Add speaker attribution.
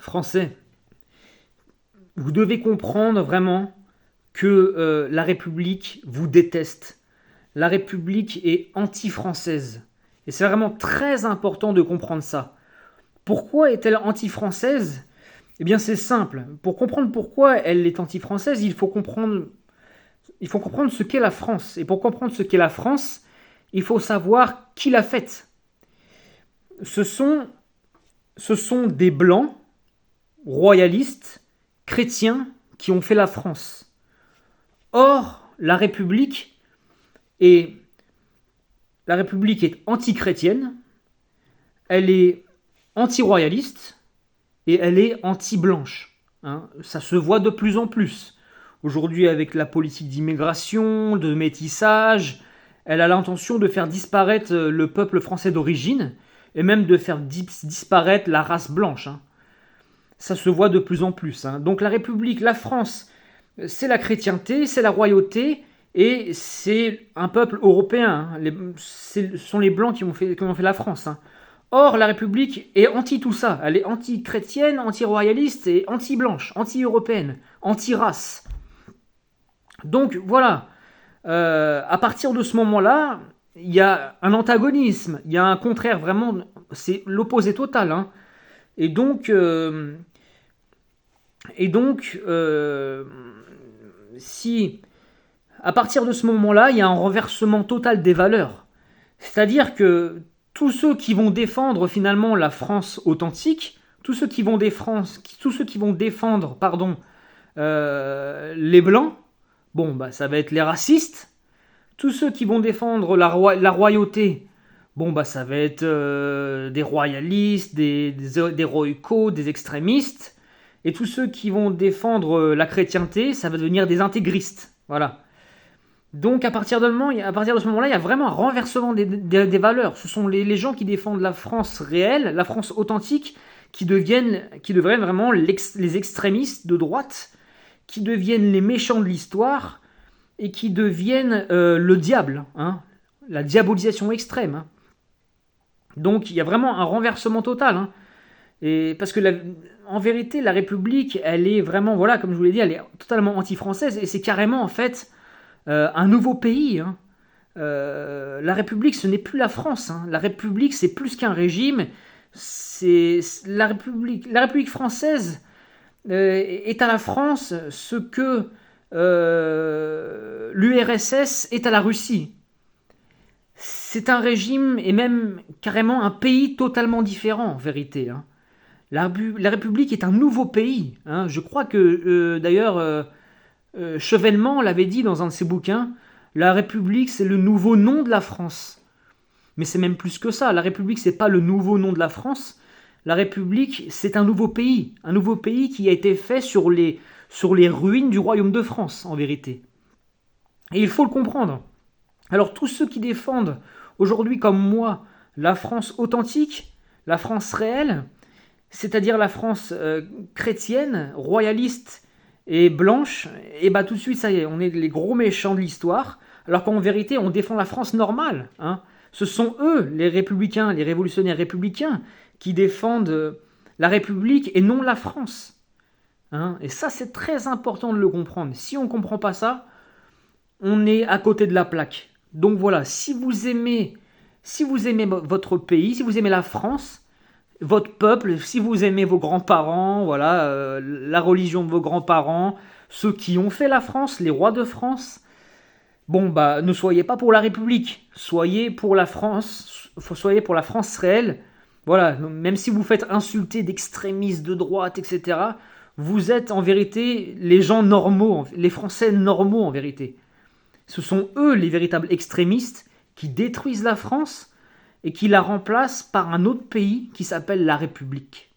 Speaker 1: Français, vous devez comprendre vraiment que la République vous déteste. La République est anti-française. Et c'est vraiment très important de comprendre ça. Pourquoi est-elle anti-française? Eh bien, c'est simple. Pour comprendre pourquoi elle est anti-française, il faut comprendre ce qu'est la France. Et pour comprendre ce qu'est la France, il faut savoir qui l'a faite. Ce sont, ce sont des blancs, royalistes, chrétiens, qui ont fait la France. Or, est, la République est anti-chrétienne, elle est anti-royaliste et elle est anti-blanche. Hein. Ça se voit de plus en plus. Aujourd'hui, avec la politique d'immigration, de métissage, elle a l'intention de faire disparaître le peuple français d'origine et même de faire disparaître la race blanche. Hein. Ça se voit de plus en plus. Hein. Donc la République, la France, c'est la chrétienté, c'est la royauté et c'est un peuple européen. Hein. Ce sont les blancs qui ont fait la France. Hein. Or, la République est anti tout ça. Elle est anti-chrétienne, anti-royaliste et anti-blanche, anti-européenne, anti-race. Donc voilà, à partir de ce moment-là, il y a un antagonisme, il y a un contraire vraiment, c'est l'opposé total. Hein. Et donc, euh, et donc, si à partir de ce moment-là, il y a un renversement total des valeurs, c'est-à-dire que tous ceux qui vont défendre finalement la France authentique, tous ceux qui vont défendre, pardon, les blancs, bon, bah, ça va être les racistes. Tous ceux qui vont défendre la royauté, bon, bah, ça va être des royalistes, des roïcos, des extrémistes. Et tous ceux qui vont défendre la chrétienté, ça va devenir des intégristes. Voilà. Donc à partir de ce moment-là, il y a vraiment un renversement des valeurs. Ce sont les gens qui défendent la France réelle, la France authentique, qui deviennent vraiment les extrémistes de droite, qui deviennent les méchants de l'histoire et qui deviennent le diable, hein, la diabolisation extrême. Hein. Donc il y a vraiment un renversement total. Hein. Et parce que en vérité, la République, elle est vraiment, voilà, comme je vous l'ai dit, elle est totalement anti-française et c'est carrément en fait un nouveau pays. Hein. La République, ce n'est plus la France. Hein. La République, c'est plus qu'un régime. C'est la République française est à la France ce que l'URSS est à la Russie. C'est un régime et même carrément un pays totalement différent en vérité. Hein. La République est un nouveau pays. Hein. Je crois que d'ailleurs Chevènement l'avait dit dans un de ses bouquins, la République c'est le nouveau nom de la France. Mais c'est même plus que ça. La République c'est pas le nouveau nom de la France. La République c'est un nouveau pays qui a été fait sur les ruines du royaume de France en vérité. Et il faut le comprendre. Alors tous ceux qui défendent aujourd'hui comme moi la France authentique, la France réelle, c'est-à-dire la France chrétienne, royaliste et blanche, et bah tout de suite ça y est, on est les gros méchants de l'histoire, alors qu'en vérité on défend la France normale. Hein. Ce sont eux, les républicains, les révolutionnaires républicains, qui défendent la République et non la France. Hein. Et ça c'est très important de le comprendre. Si on ne comprend pas ça, on est à côté de la plaque. Donc voilà, si vous aimez votre pays, si vous aimez la France, votre peuple, si vous aimez vos grands-parents, voilà, la religion de vos grands-parents, ceux qui ont fait la France, les rois de France, bon bah ne soyez pas pour la République, soyez pour la France réelle. Voilà, même si vous faites insulter d'extrémistes de droite, etc., vous êtes en vérité les gens normaux, les Français normaux en vérité. Ce sont eux les véritables extrémistes qui détruisent la France et qui la remplacent par un autre pays qui s'appelle la République.